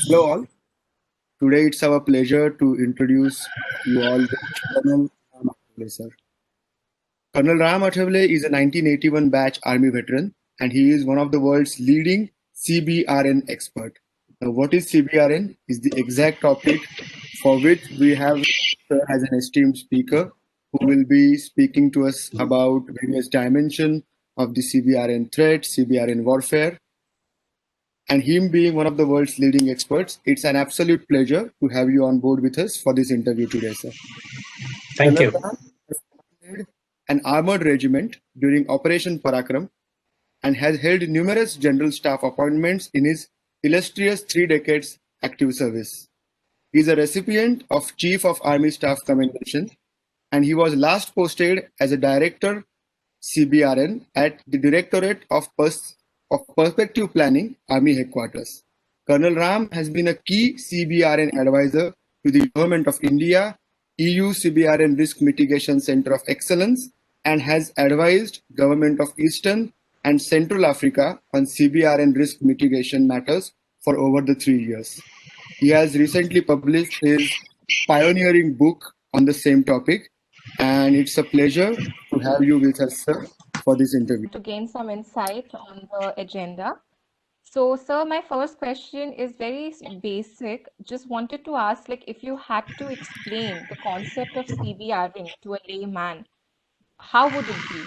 Hello all. Today it's our pleasure to introduce you all with Colonel Ram Athavle, sir. Colonel Ram Athavle is a 1981 batch Army veteran and he is one of the world's leading CBRN expert. Now, what is CBRN is the exact topic for which we have sir as an esteemed speaker who will be speaking to us about various dimensions of the CBRN threat, CBRN warfare, and him being one of the world's leading experts, it's an absolute pleasure to have you on board with us for this interview today, sir. Thank you. Has commanded an armored regiment during Operation Parakram and has held numerous general staff appointments in his illustrious 3 decades active service. He is a recipient of Chief of Army Staff Commendation, and he was last posted as a Director CBRN at the Directorate of Perspective Planning, Army Headquarters. Colonel Ram has been a Key CBRN Advisor to the Government of India, EU CBRN Risk Mitigation Center of Excellence, and has advised Government of Eastern and Central Africa on CBRN risk mitigation matters for over the 3 years. He has recently published his pioneering book on the same topic, and it's a pleasure to have you with us, sir, for this interview. To gain some insight on the agenda. So, sir, my first question is very basic. Just wanted to ask, like, if you had to explain the concept of CBRN to a layman, how would it be?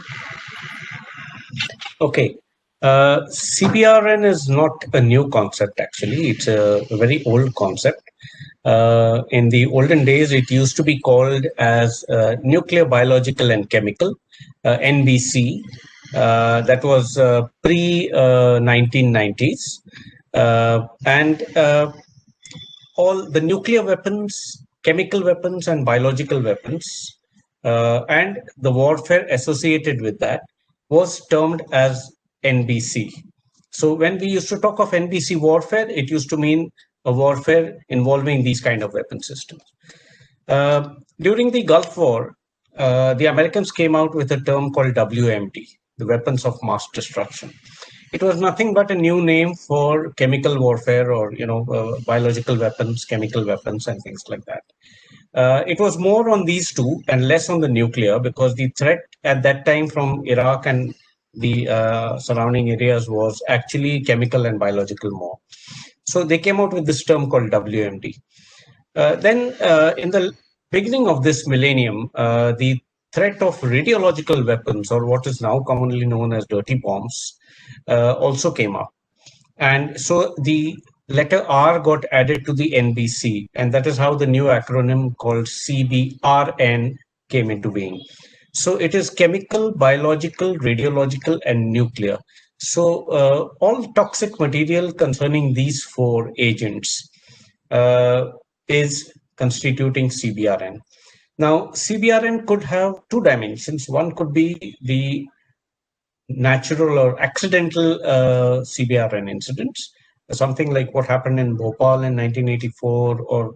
Okay. CBRN is not a new concept, actually. It's a very old concept. In the olden days, it used to be called as Nuclear, Biological and Chemical, NBC. That was pre-1990s. And all the nuclear weapons, chemical weapons and biological weapons, and the warfare associated with that was termed as NBC. So when we used to talk of NBC warfare, it used to mean a warfare involving these kind of weapon systems. During the Gulf War, the Americans came out with a term called WMD, the weapons of mass destruction. It was nothing but a new name for chemical warfare or biological weapons, chemical weapons and things like that. It was more on these two and less on the nuclear, because the threat at that time from Iraq and the surrounding areas was actually chemical and biological more. So they came out with this term called WMD. Then in the beginning of this millennium, the threat of radiological weapons, or what is now commonly known as dirty bombs, also came up. And so the letter R got added to the NBC, and that is how the new acronym called CBRN came into being. So it is chemical, biological, radiological, and nuclear. So all toxic material concerning these 4 agents is constituting CBRN. Now, CBRN could have 2 dimensions. One could be the natural or accidental CBRN incidents, something like what happened in Bhopal in 1984 or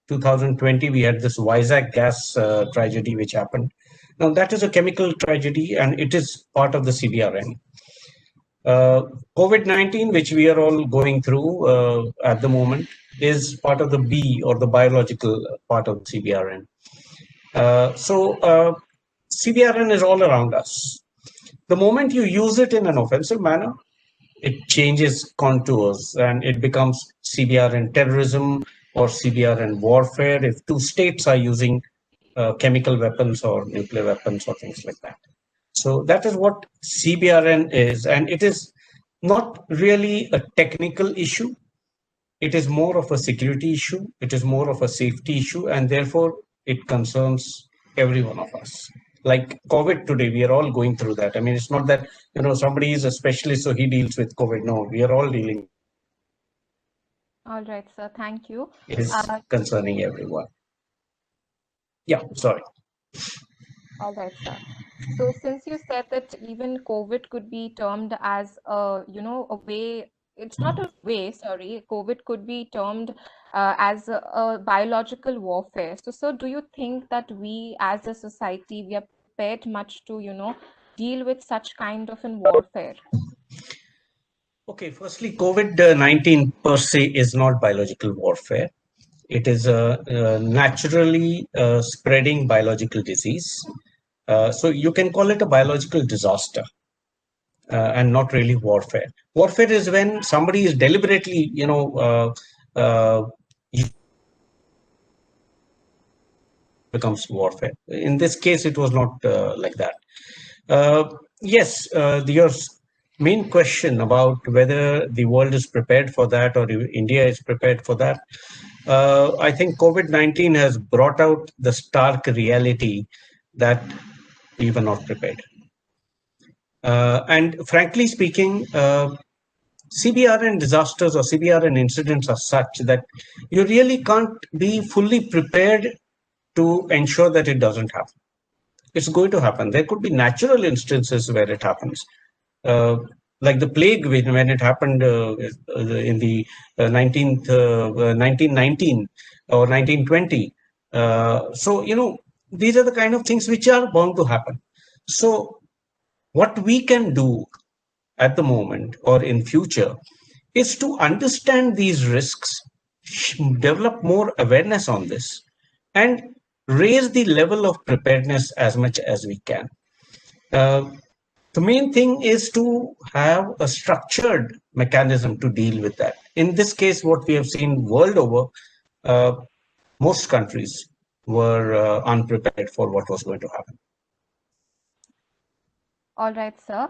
2020. We had this Vizag gas tragedy which happened. Now, that is a chemical tragedy and it is part of the CBRN. COVID-19, which we are all going through at the moment, is part of the B, or the biological part of CBRN. So CBRN is all around us. The moment you use it in an offensive manner, it changes contours and it becomes CBRN terrorism or CBRN warfare if 2 states are using chemical weapons or nuclear weapons or things like that. So that is what CBRN is, and it is not really a technical issue. It is more of a security issue. It is more of a safety issue, and therefore it concerns every one of us. Like COVID today, we are all going through that. I mean, it's not that somebody is a specialist so he deals with COVID. No, we are all dealing. All right, sir. Thank you. It is concerning everyone. Yeah, sorry. All right, sir. So since you said that even COVID could be termed as a way, it's not a way, sorry, COVID could be termed as a biological warfare. So, sir, do you think that we as a society, we are prepared much to, deal with such kind of a warfare? Okay, firstly, COVID-19 per se is not biological warfare. It is a naturally spreading biological disease. So you can call it a biological disaster and not really warfare. Warfare is when somebody is deliberately, becomes warfare. In this case, it was not like that. Yes, your main question about whether the world is prepared for that or India is prepared for that. I think COVID-19 has brought out the stark reality that we were not prepared. And frankly speaking, CBRN disasters or CBRN incidents are such that you really can't be fully prepared to ensure that it doesn't happen. It's going to happen. There could be natural instances where it happens. Like the plague when it happened in the 1919 or 1920. So, these are the kind of things which are bound to happen. So what we can do at the moment or in future is to understand these risks, develop more awareness on this, and raise the level of preparedness as much as we can. The main thing is to have a structured mechanism to deal with that. In this case, what we have seen world over, most countries were unprepared for what was going to happen. All right, sir.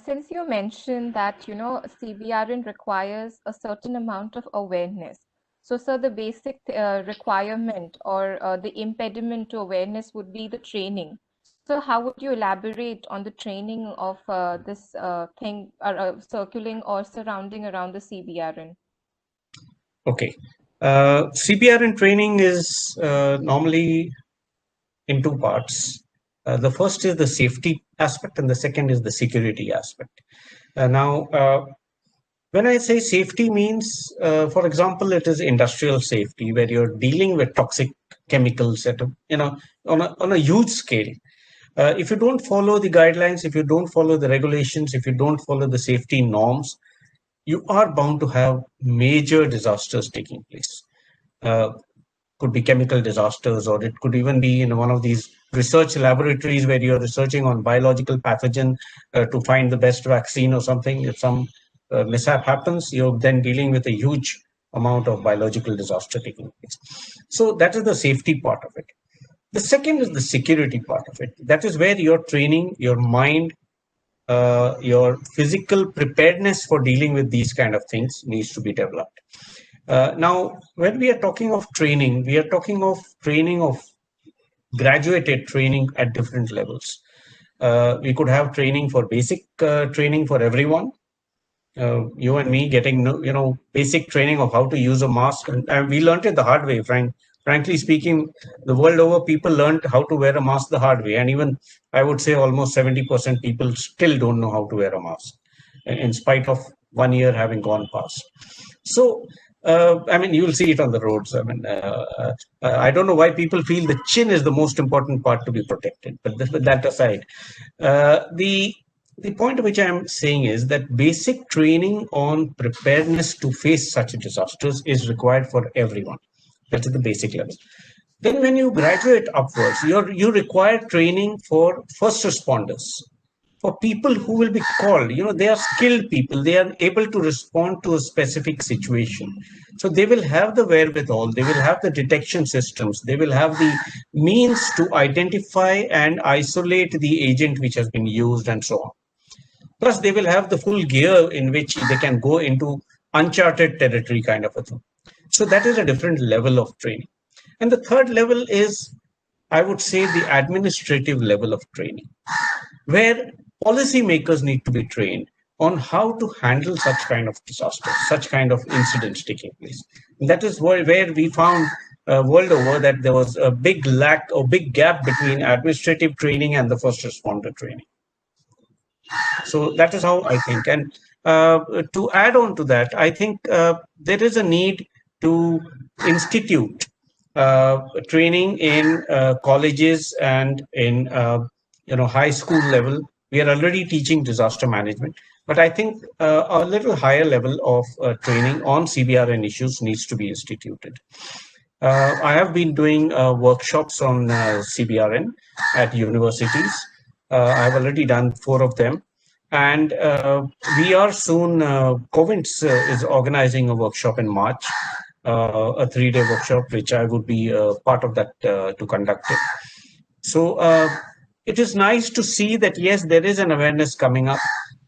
Since you mentioned that, CBRN requires a certain amount of awareness. So, sir, the basic requirement or the impediment to awareness would be the training. So, how would you elaborate on the training of this thing circling or surrounding around the CBRN? Okay. CBRN training is normally in two parts. The first is the safety aspect and the second is the security aspect. Now, when I say safety means, for example, it is industrial safety where you're dealing with toxic chemicals at on a huge scale. If you don't follow the guidelines, if you don't follow the regulations, if you don't follow the safety norms, you are bound to have major disasters taking place. Could be chemical disasters, or it could even be in one of these research laboratories where you're researching on biological pathogen to find the best vaccine or something. If some mishap happens, you're then dealing with a huge amount of biological disaster taking place. So that is the safety part of it. The second is the security part of it. That is where your training, your mind, your physical preparedness for dealing with these kind of things needs to be developed. Now, when we are talking of training, we are talking of training of graduated training at different levels. We could have training for basic training for everyone. You and me getting basic training of how to use a mask, and we learned it the hard way. Frankly speaking, the world over, people learned how to wear a mask the hard way, and even I would say almost 70% people still don't know how to wear a mask, in spite of 1 year having gone past. So I mean, you'll see it on the roads. I mean, I don't know why people feel the chin is the most important part to be protected. But that aside, the point which I'm saying is that basic training on preparedness to face such disasters is required for everyone. That's at the basic level. Then when you graduate upwards, you require training for first responders, for people who will be called. They are skilled people. They are able to respond to a specific situation. So they will have the wherewithal. They will have the detection systems. They will have the means to identify and isolate the agent which has been used and so on. Plus, they will have the full gear in which they can go into uncharted territory kind of a thing. So that is a different level of training. And the third level is, I would say, the administrative level of training, where policymakers need to be trained on how to handle such kind of disasters, such kind of incidents taking place. And that is where we found world over that there was a big lack or big gap between administrative training and the first responder training. So that is how I think. And to add on to that, I think there is a need to institute training in colleges and in high school level. We are already teaching disaster management, But I think a little higher level of training on CBRN issues needs to be instituted. I have been doing workshops on CBRN at universities. I've already done 4 of them. And we are soon, COVINTS is organizing a workshop in March, a 3-day workshop, which I would be part of that to conduct it. So it is nice to see that, yes, there is an awareness coming up.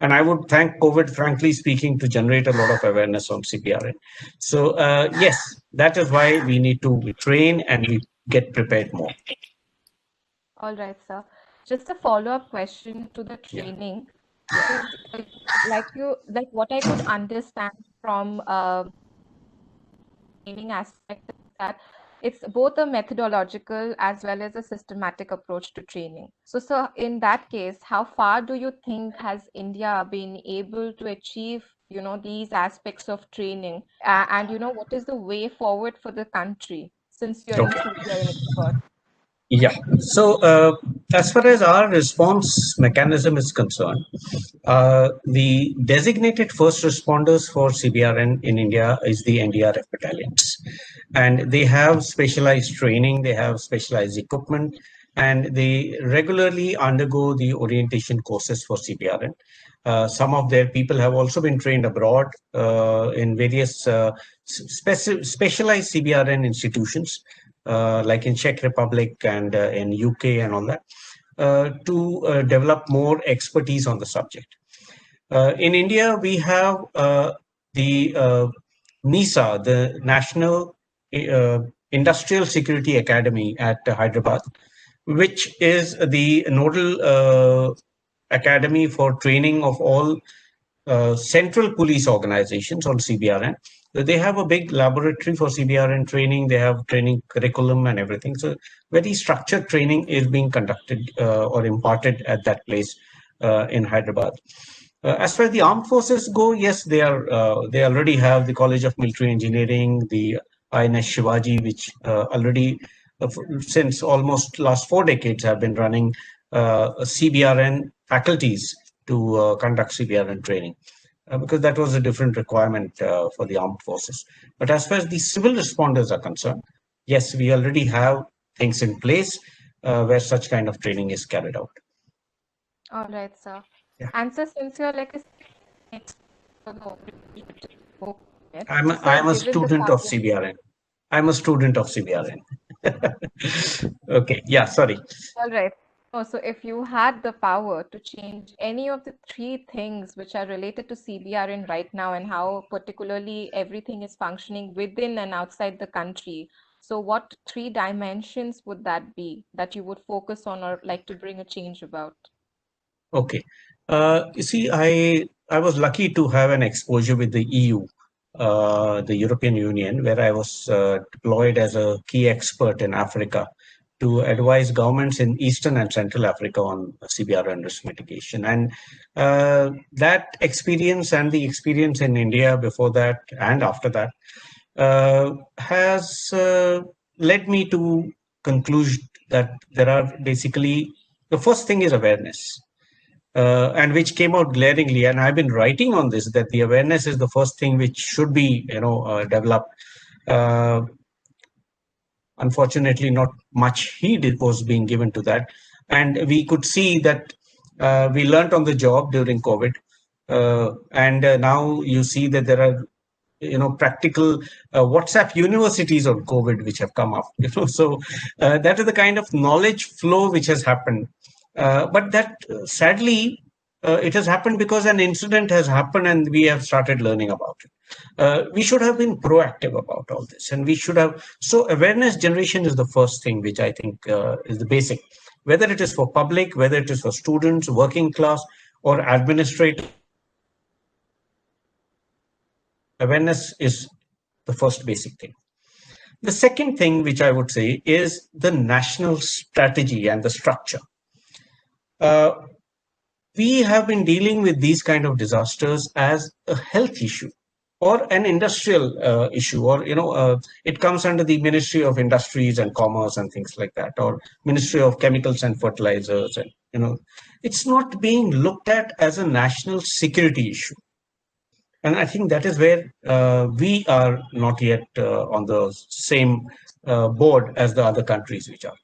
And I would thank COVID, frankly speaking, to generate a lot of awareness on CBRN. So yes, that is why we need to train and we get prepared more. All right, sir. Just a follow-up question to the training. So, like what I could understand from training aspect is that it's both a methodological as well as a systematic approach to training. So, sir, in that case, how far do you think has India been able to achieve, these aspects of training? And, what is the way forward for the country, since you're Okay. an expert? Yeah. So as far as our response mechanism is concerned, the designated first responders for CBRN in India is the NDRF battalions. And they have specialized training, they have specialized equipment, and they regularly undergo the orientation courses for CBRN. Some of their people have also been trained abroad in various specialized CBRN institutions, like in Czech Republic and in UK and all that, to develop more expertise on the subject. In India, we have the NISA, the National Industrial Security Academy at Hyderabad, which is the nodal academy for training of all central police organizations on CBRN. They have a big laboratory for CBRN training. They have training curriculum and everything. So very structured training is being conducted or imparted at that place in Hyderabad. As far as the armed forces go, yes, they already have the College of Military Engineering, the INS Shivaji, which already since almost last 4 decades have been running CBRN faculties to conduct CBRN training. Because that was a different requirement for the armed forces. But as far as the civil responders are concerned, yes, we already have things in place where such kind of training is carried out. All right, sir. Yeah. And so, since you're like I'm a student of CBRN. I'm a student of CBRN. Okay, yeah, sorry. All right. Oh, so if you had the power to change any of the 3 things which are related to CBRN right now and how particularly everything is functioning within and outside the country, so what 3 dimensions would that be that you would focus on or like to bring a change about? Okay. You see, I was lucky to have an exposure with the EU, the European Union, where I was deployed as a key expert in Africa to advise governments in Eastern and Central Africa on CBRN risk mitigation. And that experience and the experience in India before that and after that has led me to conclude that there are basically, the first thing is awareness. And which came out glaringly, and I've been writing on this, that the awareness is the first thing which should be, developed. Unfortunately, not much heed was being given to that, and we could see that we learned on the job during COVID, and now you see that there are, practical WhatsApp universities on COVID which have come up. So that is the kind of knowledge flow which has happened. But that sadly, it has happened because an incident has happened and we have started learning about it. We should have been proactive about all this, and we should have. So awareness generation is the first thing which I think is the basic, whether it is for public, whether it is for students, working class, or administrators. Awareness is the first basic thing. The second thing which I would say is the national strategy and the structure. We have been dealing with these kind of disasters as a health issue. or an industrial issue, or it comes under the Ministry of Industries and Commerce and things like that, or Ministry of Chemicals and Fertilizers, and it's not being looked at as a national security issue. And I think that is where we are not yet on the same board as the other countries which are.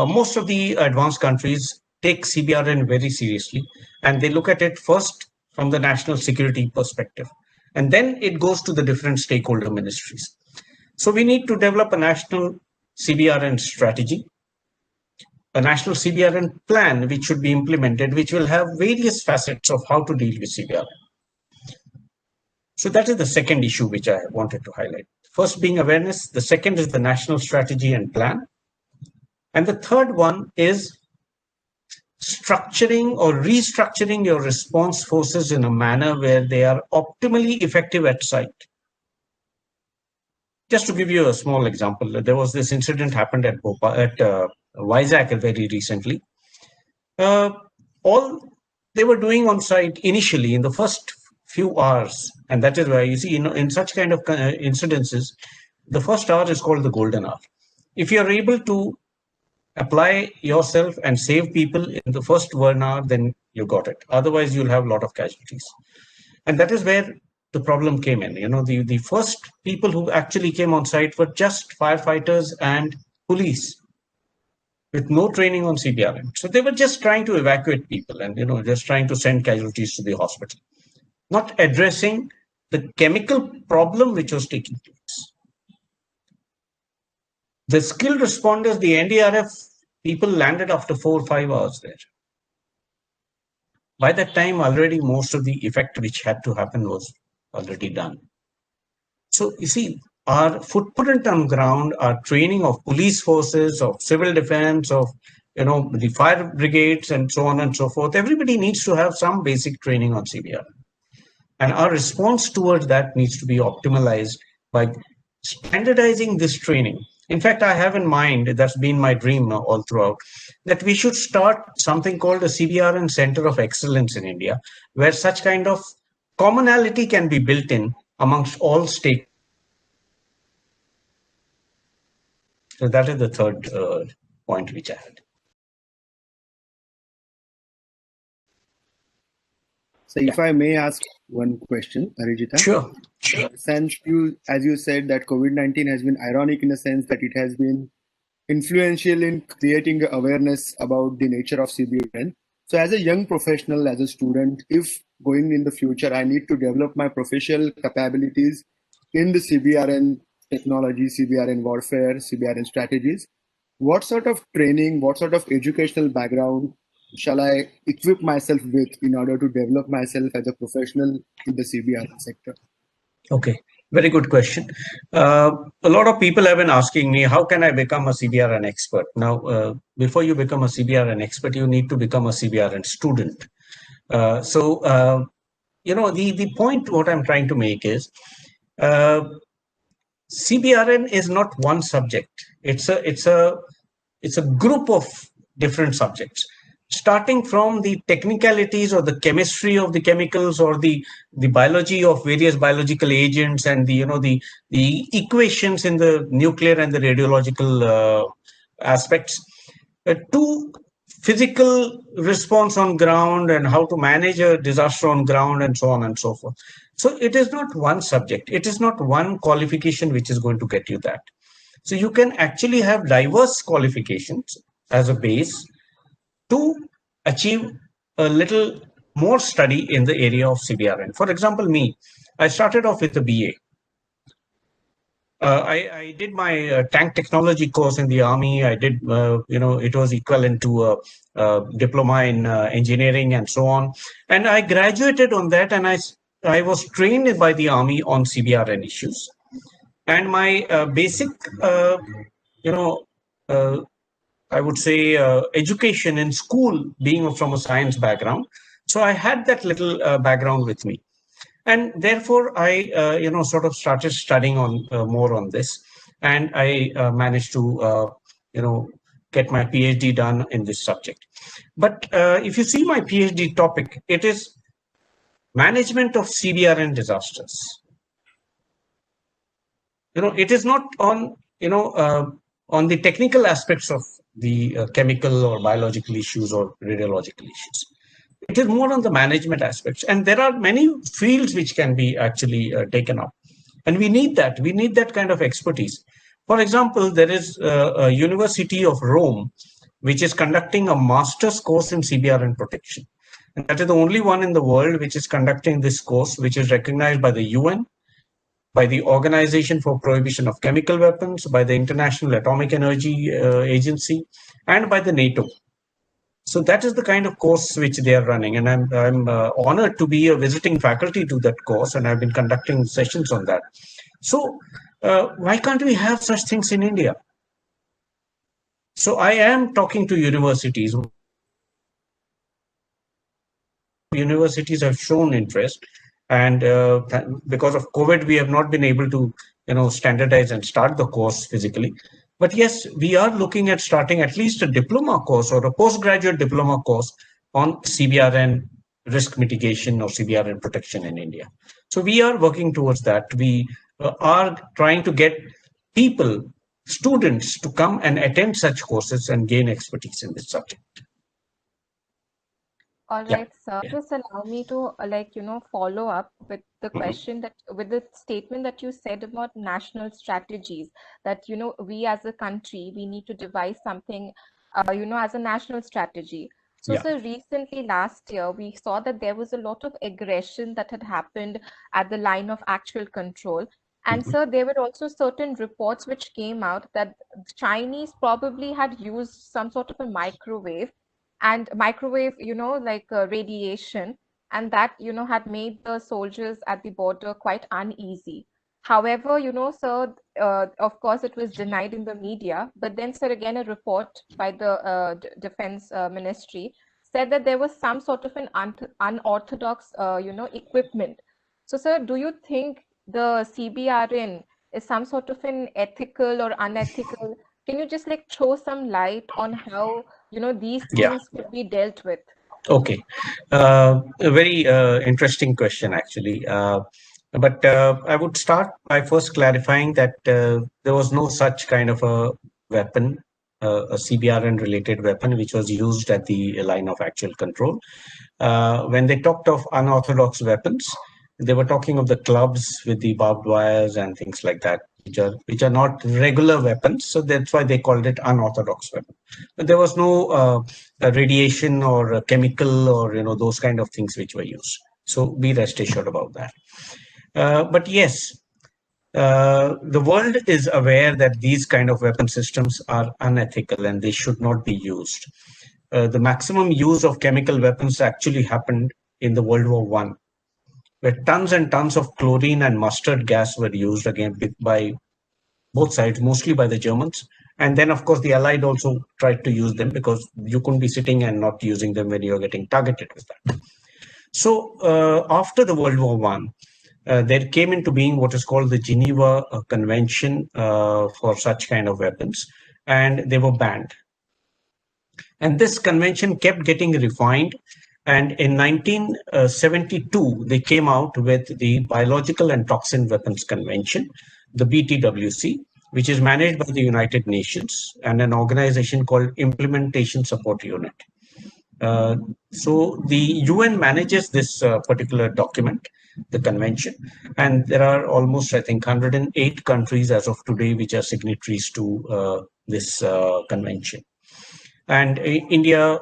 Most of the advanced countries take CBRN very seriously, and they look at it first from the national security perspective, and then it goes to the different stakeholder ministries. So we need to develop a national CBRN strategy, a national CBRN plan which should be implemented, which will have various facets of how to deal with CBRN. So that is the second issue which I wanted to highlight. First being awareness, the second is the national strategy and plan. And the third one is structuring or restructuring your response forces in a manner where they are optimally effective at site. Just to give you a small example, there was this incident happened at Vizag very recently. All they were doing on site initially in the first few hours, and that is why you see in such kind of incidences, the first hour is called the golden hour. If you are able to apply yourself and save people in the first 1 hour, then you got it. Otherwise, you'll have a lot of casualties. And that is where the problem came in. The first people who actually came on site were just firefighters and police with no training on CBRN. So they were just trying to evacuate people and, just trying to send casualties to the hospital, not addressing the chemical problem which was taking place. The skilled responders, the NDRF people landed after 4 or 5 hours there. By that time, already most of the effect which had to happen was already done. So you see, our footprint on ground, our training of police forces, of civil defense, of the fire brigades and so on and so forth, everybody needs to have some basic training on CBRN. And our response towards that needs to be optimized by standardizing this training. In fact, I have in mind, that's been my dream all throughout, that we should start something called a CBRN Center of Excellence in India, where such kind of commonality can be built in amongst all stakeholders. So that is the third point which I had. So if I may ask one question, Arijita. Sure. Since as you said, that COVID-19 has been ironic in a sense that it has been influential in creating awareness about the nature of CBRN. So as a young professional, as a student, if going in the future, I need to develop my professional capabilities in the CBRN technology, CBRN warfare, CBRN strategies, what sort of training, what sort of educational background shall I equip myself with in order to develop myself as a professional in the CBRN sector? Okay, very good question. A lot of people have been asking me, how can I become a CBRN expert? Now, before you become a CBRN expert, you need to become a CBRN student. The point what I'm trying to make is, CBRN is not one subject. It's a group of different subjects, starting from the technicalities or the chemistry of the chemicals or the biology of various biological agents and the equations in the nuclear and the radiological aspects, to physical response on ground and how to manage a disaster on ground and so on and so forth. So it is not one subject. It is not one qualification which is going to get you that. So you can actually have diverse qualifications as a base to achieve a little more study in the area of CBRN. For example, me, I started off with a BA. I did my tank technology course in the Army. I did, it was equivalent to a diploma in engineering and so on. And I graduated on that, and I was trained by the Army on CBRN issues. And my basic, I would say education in school being from a science background. So I had that little background with me. And therefore, I, sort of started studying on more on this. And I managed to, get my PhD done in this subject. But if you see my PhD topic, it is management of CBRN disasters. it is not on, on the technical aspects of the chemical or biological issues or radiological issues. It is more on the management aspects. And there are many fields which can be actually taken up. And we need that. We need that kind of expertise. For example, there is a University of Rome, which is conducting a master's course in CBRN protection. And that is the only one in the world which is conducting this course, which is recognized by the UN, by the Organization for Prohibition of Chemical Weapons, by the International Atomic Energy Agency, and by the NATO. So that is the kind of course which they are running, and I'm honored to be a visiting faculty to that course, and I've been conducting sessions on that. So why can't we have such things in India? So I am talking to universities. Universities have shown interest, and because of COVID, we have not been able to, standardize and start the course physically. But yes, we are looking at starting at least a diploma course or a postgraduate diploma course on CBRN risk mitigation or CBRN protection in India. So we are working towards that. We are trying to get people, students, to come and attend such courses and gain expertise in this subject. All right, sir. Just allow me to follow up with the question with the statement that you said about national strategies, that, we as a country, we need to devise something, as a national strategy. So, sir, recently last year, we saw that there was a lot of aggression that had happened at the line of actual control. And sir, there were also certain reports which came out that the Chinese probably had used some sort of a microwave, radiation, and that, had made the soldiers at the border quite uneasy. However, sir, of course, it was denied in the media. But then, sir, again, a report by the Defense Ministry said that there was some sort of an unorthodox, equipment. So, sir, do you think the CBRN is some sort of an ethical or unethical? Can you just throw some light on how, these things could be dealt with? Okay. A very interesting question, actually. But I would start by first clarifying that there was no such kind of a weapon, a CBRN related weapon, which was used at the line of actual control. When they talked of unorthodox weapons, they were talking of the clubs with the barbed wires and things like that, which are not regular weapons. So that's why they called it unorthodox weapon. But there was no radiation or chemical or those kind of things which were used. So be rest assured about that. But yes, the world is aware that these kind of weapon systems are unethical and they should not be used. The maximum use of chemical weapons actually happened in the World War I, where tons and tons of chlorine and mustard gas were used again by both sides, mostly by the Germans. And then, of course, the Allied also tried to use them because you couldn't be sitting and not using them when you're getting targeted with that. So after the World War I, there came into being what is called the Geneva Convention for such kind of weapons, and they were banned. And this convention kept getting refined. And in 1972, they came out with the Biological and Toxin Weapons Convention, the BTWC, which is managed by the United Nations and an organization called Implementation Support Unit. So the UN manages this particular document, the convention, and there are almost, I think, 108 countries as of today which are signatories to this convention. And India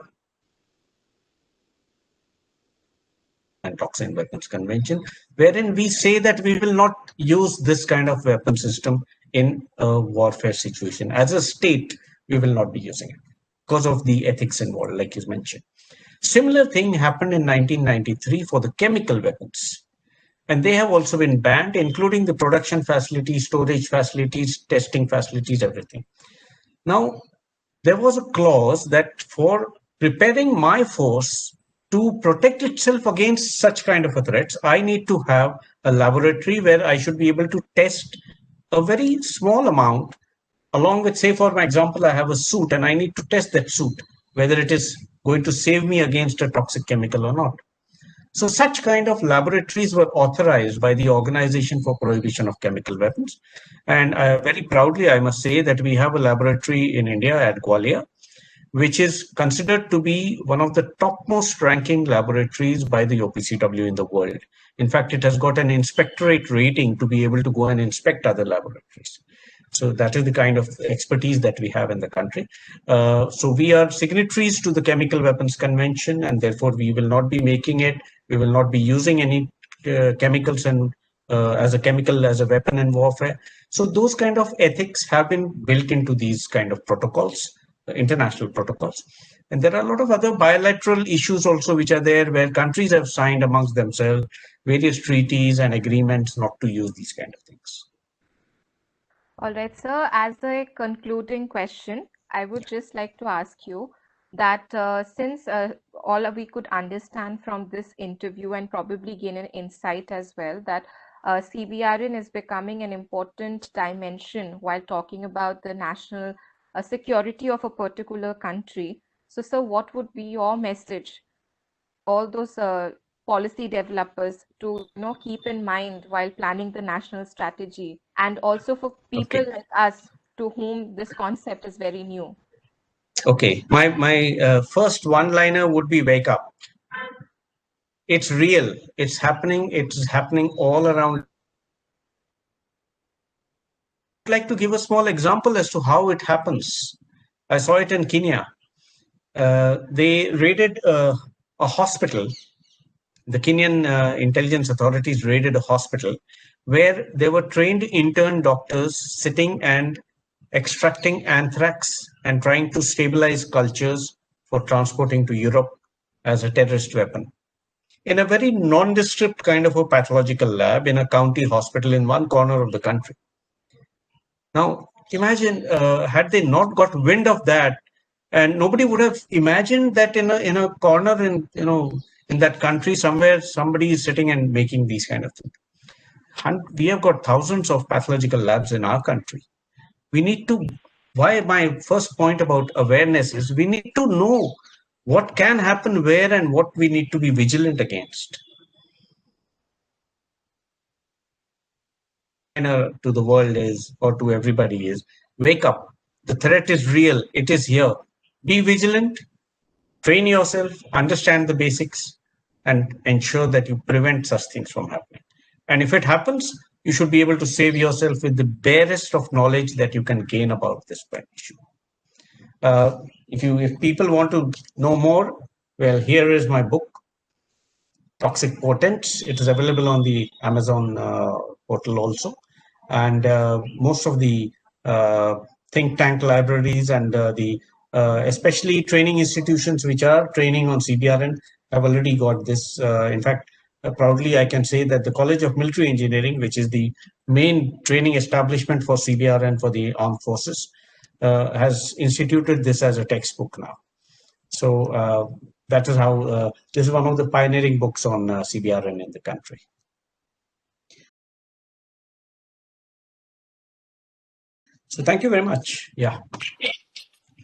and Toxin Weapons Convention, wherein we say that we will not use this kind of weapon system in a warfare situation. As a state, we will not be using it because of the ethics involved, like you mentioned. Similar thing happened in 1993 for the chemical weapons. And they have also been banned, including the production facilities, storage facilities, testing facilities, everything. Now, there was a clause that for preparing my force to protect itself against such kind of a threats, I need to have a laboratory where I should be able to test a very small amount, along with, say, for my example, I have a suit and I need to test that suit, whether it is going to save me against a toxic chemical or not. So such kind of laboratories were authorized by the Organization for Prohibition of Chemical Weapons. And very proudly, I must say that we have a laboratory in India at Gwalior, which is considered to be one of the topmost ranking laboratories by the OPCW in the world. In fact, it has got an inspectorate rating to be able to go and inspect other laboratories. So that is the kind of expertise that we have in the country. So we are signatories to the Chemical Weapons Convention, and therefore we will not be making it. We will not be using any chemicals and as a weapon in warfare. So those kind of ethics have been built into these kind of protocols, international protocols. And there are a lot of other bilateral issues also which are there, where countries have signed amongst themselves various treaties and agreements not to use these kind of things. All right, sir. As a concluding question, I would just like to ask you that since all we could understand from this interview and probably gain an insight as well, that CBRN is becoming an important dimension while talking about the national security of a particular country. So, sir, what would be your message, all those policy developers to keep in mind while planning the national strategy, and also for people like us to whom this concept is very new? Okay, my first one-liner would be wake up. It's real. It's happening all around. I'd like to give a small example as to how it happens. I saw it in Kenya. They raided a hospital. The Kenyan intelligence authorities raided a hospital where there were trained intern doctors sitting and extracting anthrax and trying to stabilize cultures for transporting to Europe as a terrorist weapon. In a very nondescript kind of a pathological lab in a county hospital in one corner of the country. Now, imagine had they not got wind of that, and nobody would have imagined that in a corner in that country somewhere somebody is sitting and making these kind of things. We have got thousands of pathological labs in our country. We need to. Why my first point about awareness is we need to know what can happen where and what we need to be vigilant against. To the world is, or to everybody is, wake up. The threat is real. It is here. Be vigilant, train yourself, understand the basics, and ensure that you prevent such things from happening. And if it happens, you should be able to save yourself with the barest of knowledge that you can gain about this issue. If people want to know more, well, here is my book, Toxic Potents. It is available on the Amazon portal also. And most of the think tank libraries and especially training institutions which are training on CBRN have already got this. In fact, proudly I can say that the College of Military Engineering, which is the main training establishment for CBRN for the armed forces, has instituted this as a textbook now. So that is how this is one of the pioneering books on CBRN in the country. So thank you very much. Yeah.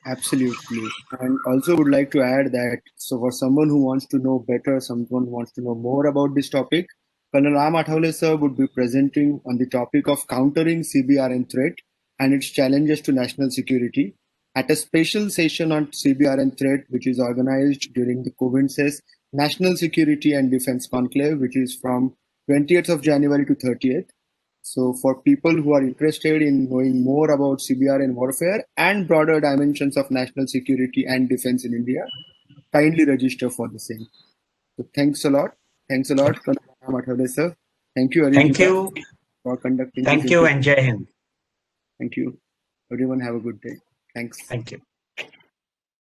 Absolutely. And also would like to add that, so for someone who wants to know better, someone who wants to know more about this topic, Colonel Ram Athavle sir would be presenting on the topic of countering CBRN threat and its challenges to national security at a special session on CBRN threat, which is organized during the COVINTS National Security and Defense Conclave, which is from 20th of January to 30th. So for people who are interested in knowing more about CBRN warfare and broader dimensions of national security and defense in India, kindly register for the same. So thanks a lot. Thanks a lot, Colonel Ram Athavle sir. Thank you, Thank you. for conducting Thank you, and Jai Hind. Thank you. Everyone have a good day. Thanks. Thank you.